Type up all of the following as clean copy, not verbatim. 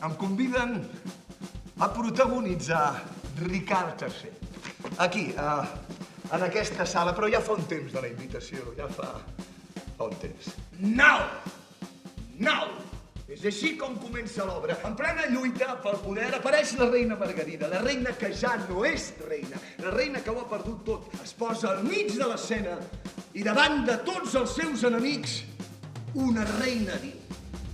em conviden a protagonitzar Ricard III. Aquí, en aquesta sala, però ja fa un temps de la invitació, ja fa un temps. Now! És així com comença l'obra. En plena lluita pel poder apareix la reina Margarida, la reina que ja no és reina, la reina que ho ha perdut tot. Es posa al mig de l'escena i davant de tots els seus enemics, una reina diu: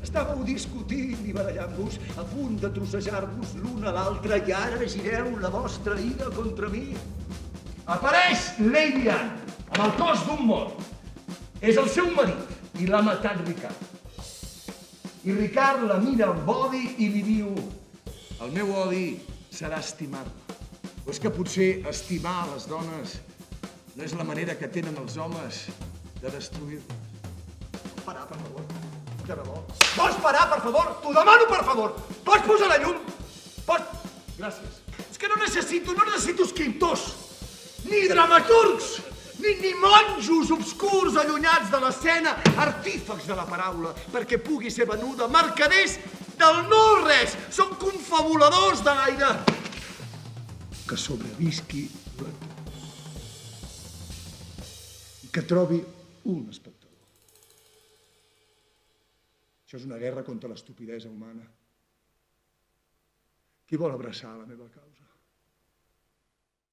estàveu discutint i barallant-vos, a punt de trossejar-vos l'un a l'altre, i ara gireu la vostra ira contra mi. Apareix Lady Anne, amb el cos d'un mort. És el seu marit i l'ha matat Ricard. I Ricard la mira amb odi i li diu: el meu odi serà estimar-la. O és que potser estimar les dones no és la manera que tenen els homes de destruir-les? Pots parar, per favor? De debò? Pots parar, per favor? T'ho demano, per favor! Pots posar la llum? Pots? Gràcies. És que no necessito escriptors, ni dramaturgs, ni monjos obscurs allunyats de l'escena, artífex de la paraula, perquè pugui ser venuda, mercaders del no-res, són confabuladors de l'aire. Que sobrevisqui i que trobi un espectador. Això és una guerra contra l'estupidesa humana. Qui vol abraçar la meva causa?